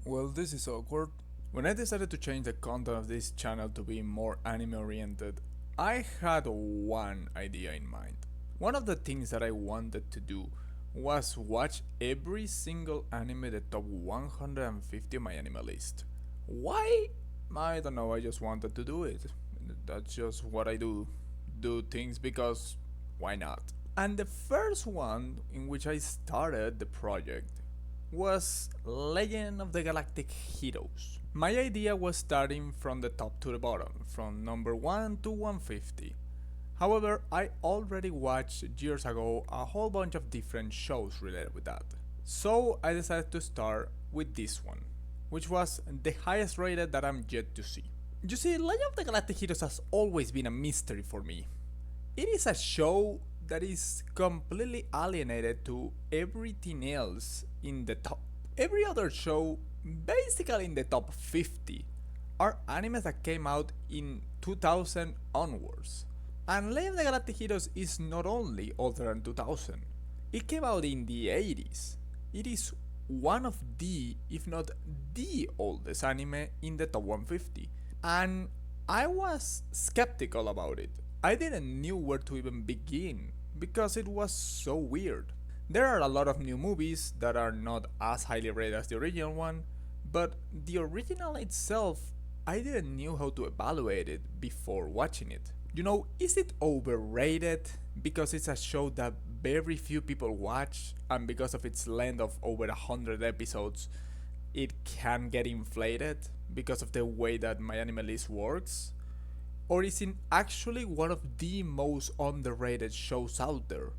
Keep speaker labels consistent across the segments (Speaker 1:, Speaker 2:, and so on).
Speaker 1: Well, this is awkward. When I decided to change the content of this channel to be more anime oriented, I had one idea in mind. One of the things that I wanted to do was watch every single anime the top 150 on my anime list. Why? I don't know, I just wanted to do it. That's just what I do. Do things because why not? And the first one in which I started the project was Legend of the Galactic Heroes. My idea was starting from the top to the bottom, from number 1 to 150. However, I already watched years ago a whole bunch of different shows related with that. So I decided to start with this one, which was the highest rated that I'm yet to see. You see, Legend of the Galactic Heroes has always been a mystery for me. It is a show that is completely alienated to everything else in the top. Every other show, basically in the top 50, are animes that came out in 2000 onwards. And Legend of the Galactic Heroes is not only older than 2000, it came out in the 80s. It is one of the, if not the oldest anime in the top 150. And I was skeptical about it. I didn't know where to even begin because it was so weird. There are a lot of new movies that are not as highly rated as the original one, but the original itself, I didn't know how to evaluate it before watching it. You know, is it overrated because it's a show that very few people watch, and because of its length of over 100 episodes, it can get inflated because of the way that my anime list works? Or is it actually one of the most underrated shows out there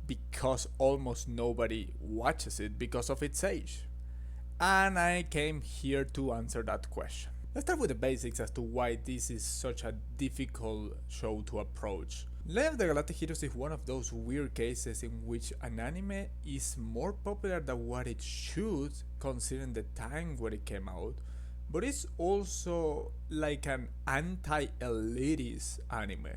Speaker 1: because almost nobody watches it because of its age? And I came here to answer that question. Let's start with the basics as to why this is such a difficult show to approach. Legend of the Galactic Heroes is one of those weird cases in which an anime is more popular than what it should considering the time where it came out, but it's also like an anti-elitist anime.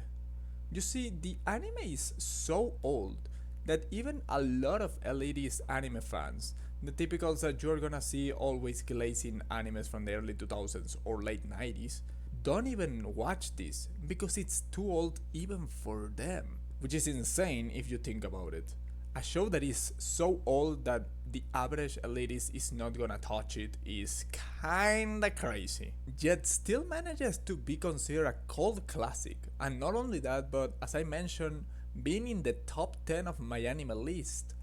Speaker 1: You see, the anime is so old that even a lot of elitist anime fans, the typicals that you're gonna see always glazing animes from the early 2000s or late 90s, don't even watch this because it's too old even for them. Which is insane if you think about it. A show that is so old that the average elitist is not gonna touch it is kinda crazy. Yet still manages to be considered a cult classic. And not only that, but as I mentioned, being in the top 10 of my anime list.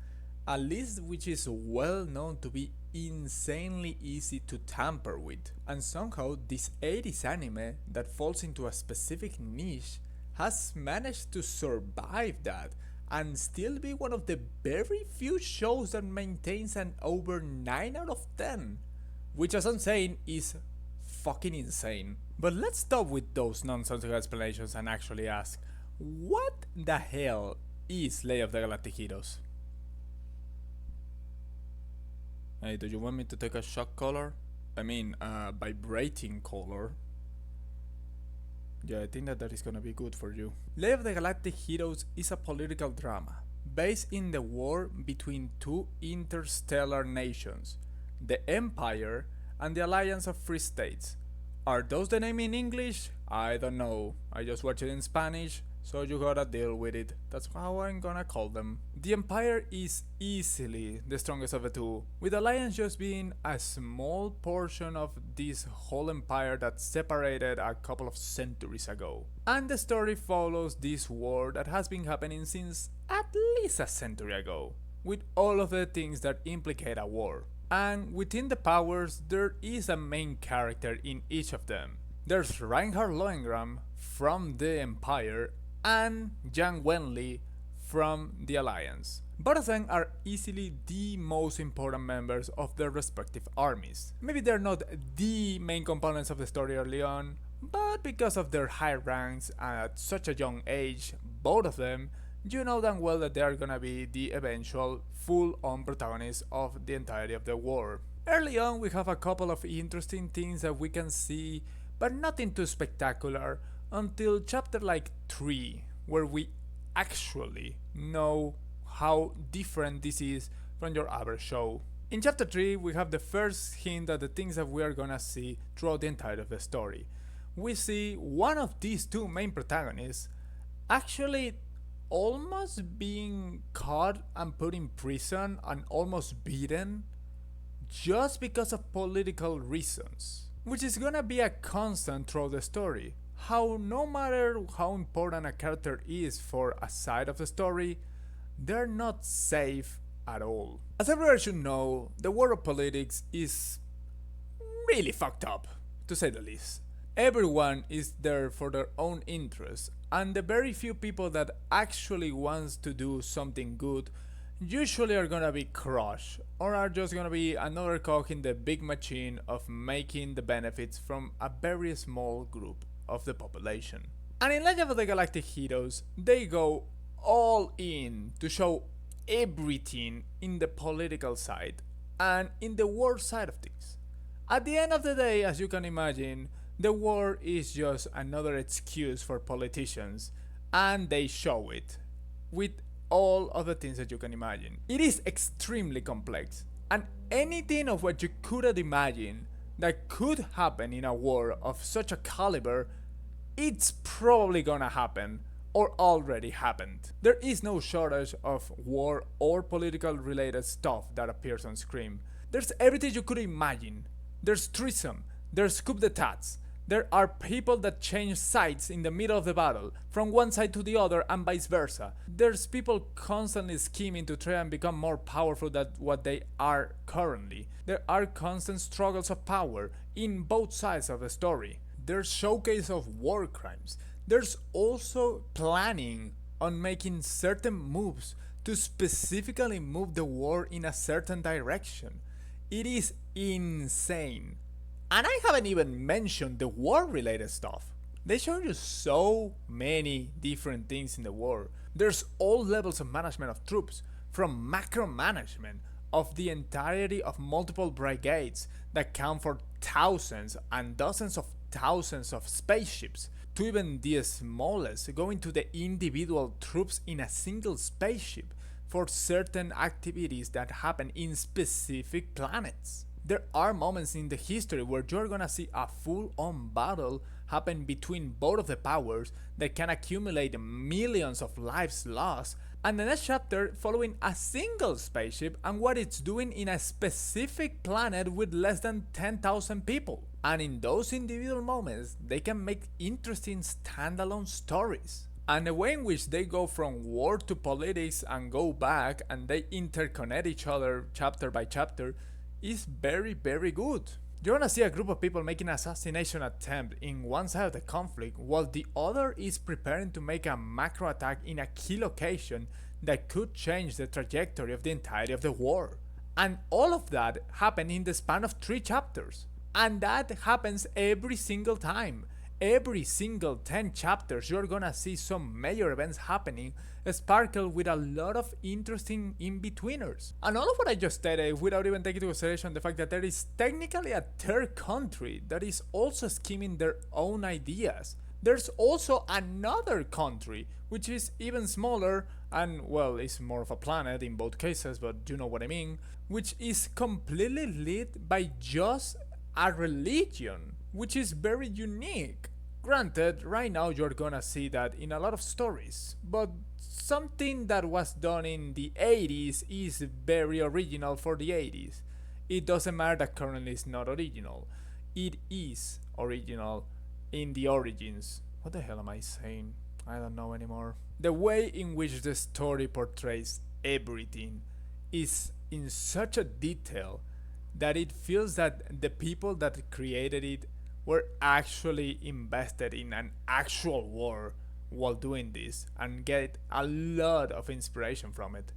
Speaker 1: A list which is well known to be insanely easy to tamper with. And somehow this 80s anime that falls into a specific niche has managed to survive that and still be one of the very few shows that maintains an over 9 out of 10. Which, as I'm saying, is fucking insane. But let's stop with those nonsensical explanations and actually ask, what the hell is Legend of the Galactic Heroes? Hey, do you want me to take a shock collar? I mean, a vibrating collar. Yeah, I think that is gonna be good for you. Legend of the Galactic Heroes is a political drama based in the war between two interstellar nations, the Empire and the Alliance of Free States. Are those the name in English? I don't know. I just watch it in Spanish, so you gotta deal with it. That's how I'm gonna call them. The Empire is easily the strongest of the two, with Alliance just being a small portion of this whole empire that separated a couple of centuries ago. And the story follows this war that has been happening since at least a century ago, with all of the things that implicate a war. And within the powers, there is a main character in each of them. There's Reinhard Lohengram from the Empire and Yang Wenli from the Alliance. Both of them are easily the most important members of their respective armies. Maybe they're not the main components of the story early on, but because of their high ranks at such a young age, both of them, you know damn well that they are gonna be the eventual full-on protagonists of the entirety of the war. Early on we have a couple of interesting things that we can see, but nothing too spectacular until chapter like 3, where we actually know how different this is from your average show. In chapter 3, we have the first hint at the things that we are gonna see throughout the entire of the story. We see one of these two main protagonists actually almost being caught and put in prison and almost beaten just because of political reasons, which is gonna be a constant throughout the story. How no matter how important a character is for a side of the story, they're not safe at all. As everyone should know, the world of politics is really fucked up, to say the least. Everyone is there for their own interests, and the very few people that actually wants to do something good usually are gonna be crushed, or are just gonna be another cog in the big machine of making the benefits from a very small group of the population. And in Legend of the Galactic Heroes, they go all in to show everything in the political side and in the war side of things. At the end of the day, as you can imagine, the war is just another excuse for politicians, and they show it with all of the things that you can imagine. It is extremely complex, and anything of what you could have imagined that could happen in a war of such a caliber, it's probably gonna happen or already happened. There is no shortage of war or political related stuff that appears on screen. There's everything you could imagine. There's treason, there's coup d'etats, there are people that change sides in the middle of the battle, from one side to the other and vice versa. There's people constantly scheming to try and become more powerful than what they are currently. There are constant struggles of power in both sides of the story. There's showcase of war crimes. There's also planning on making certain moves to specifically move the war in a certain direction. It is insane. And I haven't even mentioned the war related stuff. They show you so many different things in the war. There's all levels of management of troops, from macro management of the entirety of multiple brigades that count for thousands and dozens of thousands of spaceships, to even the smallest, going to the individual troops in a single spaceship for certain activities that happen in specific planets. There are moments in the history where you're gonna see a full-on battle happen between both of the powers that can accumulate millions of lives lost, and the next chapter following a single spaceship and what it's doing in a specific planet with less than 10,000 people. And in those individual moments, they can make interesting standalone stories. And the way in which they go from war to politics and go back and they interconnect each other chapter by chapter is very good. You're gonna see a group of people making an assassination attempt in one side of the conflict while the other is preparing to make a macro attack in a key location that could change the trajectory of the entirety of the war. And all of that happened in the span of 3 chapters. And that happens every single time. Every single 10 chapters you're gonna see some major events happening sparkle with a lot of interesting in-betweeners. And all of what I just stated without even taking into consideration the fact that there is technically a third country that is also scheming their own ideas. There's also another country which is even smaller and, well, it's more of a planet in both cases, but you know what I mean, which is completely led by just a religion, which is very unique. Granted, right now you're gonna see that in a lot of stories, but something that was done in the 80s is very original for the 80s. It doesn't matter that currently it's not original. It is original in the origins. What the hell am I saying? I don't know anymore. The way in which the story portrays everything is in such a detail that it feels that the people that created it were actually invested in an actual war while doing this and get a lot of inspiration from it.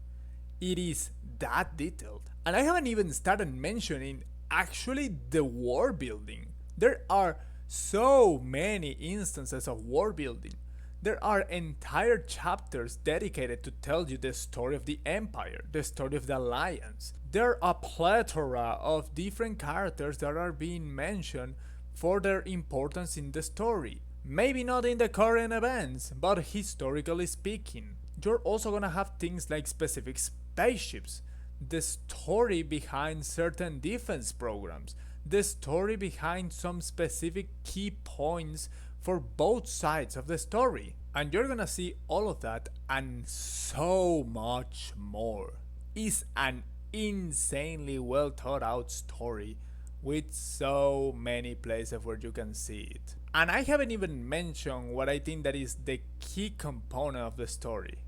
Speaker 1: It is that detailed. And I haven't even started mentioning actually the war building. There are so many instances of war building. There are entire chapters dedicated to tell you the story of the Empire, the story of the Alliance. There are a plethora of different characters that are being mentioned for their importance in the story. Maybe not in the current events, but historically speaking. You're also gonna have things like specific spaceships the story behind certain defense programs, the story behind some specific key points for both sides of the story. And you're gonna see all of that and so much more. It's an insanely well thought out story with so many places where you can see it. And I haven't even mentioned what I think that is the key component of the story,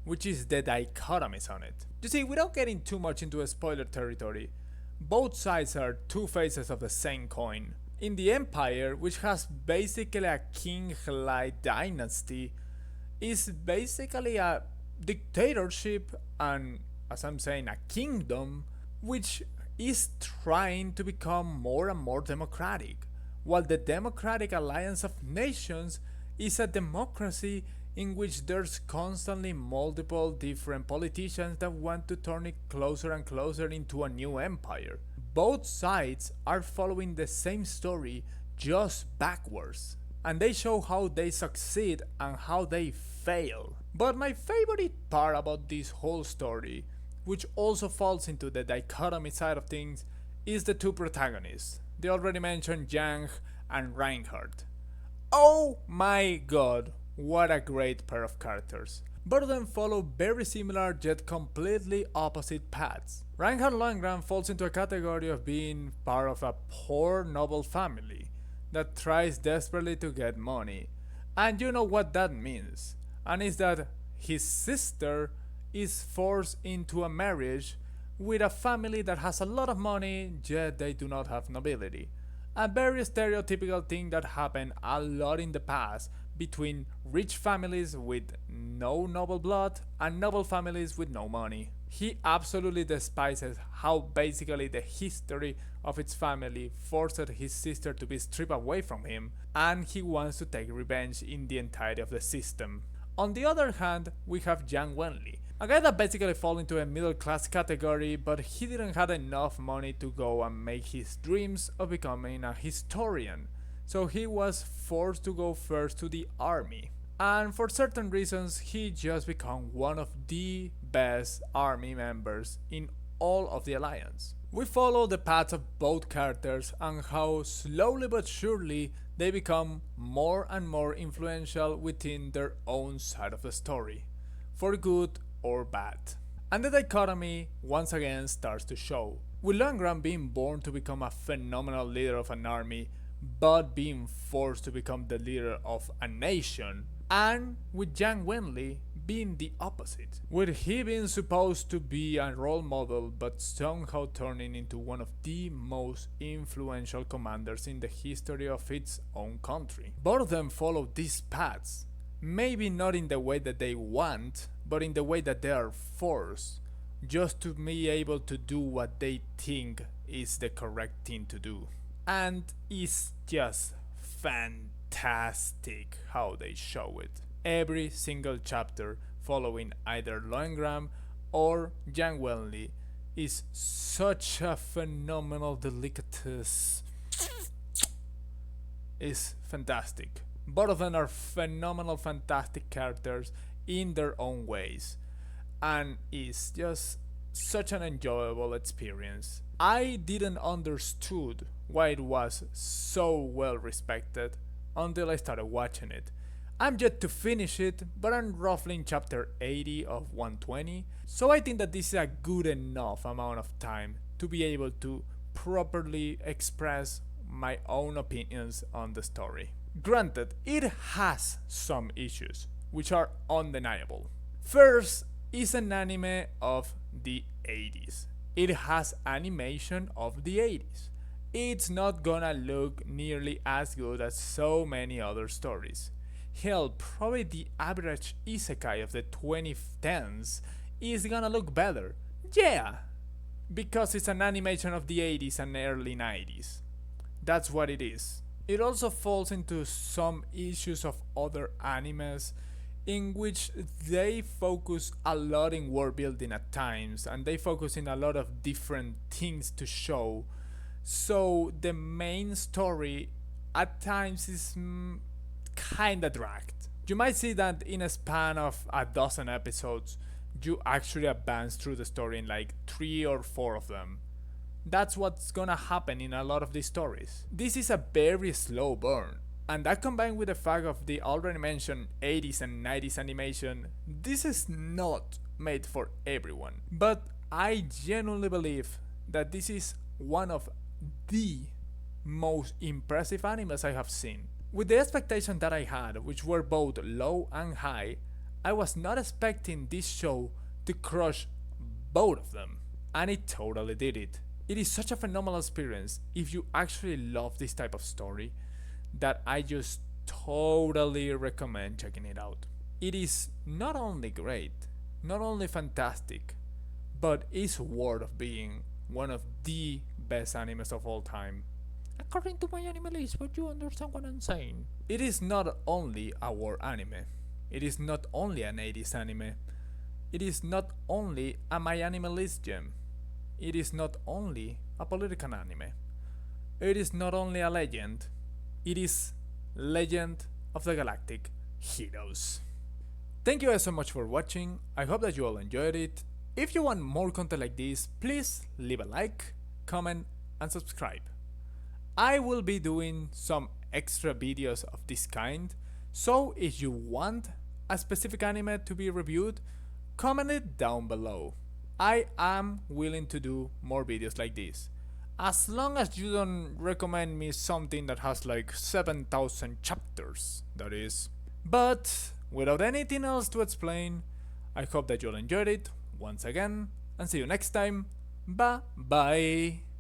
Speaker 1: which is the dichotomies on it. You see, without getting too much into a spoiler territory, both sides are two faces of the same coin. In the Empire, which has basically a king-like dynasty, is basically a dictatorship and, as I'm saying, a kingdom which is trying to become more and more democratic, while the Democratic Alliance of Nations is a democracy in which there's constantly multiple different politicians that want to turn it closer and closer into a new empire. Both sides are following the same story, just backwards, and they show how they succeed and how they fail. But my favorite part about this whole story, which also falls into the dichotomy side of things, is the two protagonists, the already mentioned Yang and Reinhardt. Oh my god, what a great pair of characters. Both of them follow very similar yet completely opposite paths. Reinhard Lohengram falls into a category of being part of a poor noble family that tries desperately to get money. And you know what that means. And it's that his sister is forced into a marriage with a family that has a lot of money, yet they do not have nobility. A very stereotypical thing that happened a lot in the past between rich families with no noble blood and noble families with no money. He absolutely despises how basically the history of its family forced his sister to be stripped away from him, and he wants to take revenge in the entirety of the system. On the other hand, we have Yang Wenli, a guy that basically falls into a middle class category, but he didn't have enough money to go and make his dreams of becoming a historian. So he was forced to go first to the army. And for certain reasons, he just became one of the best army members in all of the Alliance. We follow the paths of both characters and how slowly but surely they become more and more influential within their own side of the story, for good or bad. And the dichotomy once again starts to show, with Lohengram being born to become a phenomenal leader of an army, but being forced to become the leader of a nation, and with Yang Wenli being the opposite, with he being supposed to be a role model but somehow turning into one of the most influential commanders in the history of its own country. Both of them follow these paths, maybe not in the way that they want, but in the way that they are forced, just to be able to do what they think is the correct thing to do. And it's just fantastic how they show it. Every single chapter following either Lohengram or Yang Wenli is such a phenomenal delicatesse. It's fantastic. Both of them are phenomenal, fantastic characters in their own ways, and it's just such an enjoyable experience. I didn't understood why it was so well respected until I started watching it. I'm yet to finish it, but I'm roughly in chapter 80 of 120, so I think that this is a good enough amount of time to be able to properly express my own opinions on the story. Granted, it has some issues, which are undeniable. First, it's an anime of the 80s. It has animation of the 80s. It's not gonna look nearly as good as so many other stories. Hell, probably the average isekai of the 2010s is gonna look better. Yeah, because it's an animation of the 80s and early 90s. That's what it is. It also falls into some issues of other animes in which they focus a lot in world building at times, and they focus in a lot of different things to show. So the main story at times is kinda dragged. You might see that in a span of a dozen episodes, you actually advance through the story in like 3 or 4 of them. That's what's gonna happen in a lot of these stories. This is a very slow burn, and that combined with the fact of the already mentioned 80s and 90s animation, this is not made for everyone. But I genuinely believe that this is one of the most impressive animes I have seen. With the expectation that I had, which were both low and high, I was not expecting this show to crush both of them, and it totally did it. It is such a phenomenal experience if you actually love this type of story that I just totally recommend checking it out. It is not only great, not only fantastic, but is worth of being one of the best animes of all time. According to my anime list, but you understand what I'm saying. It is not only a war anime. It is not only an 80s anime. It is not only a my anime list gem. It is not only a political anime. It is not only a legend. It is Legend of the Galactic Heroes. Thank you guys so much for watching. I hope that you all enjoyed it. If you want more content like this, please leave a like, comment, and subscribe. I will be doing some extra videos of this kind, so if you want a specific anime to be reviewed, comment it down below. I am willing to do more videos like this, as long as you don't recommend me something that has like 7,000 chapters, that is. But without anything else to explain, I hope that you'll enjoyed it once again, and see you next time. Bye bye.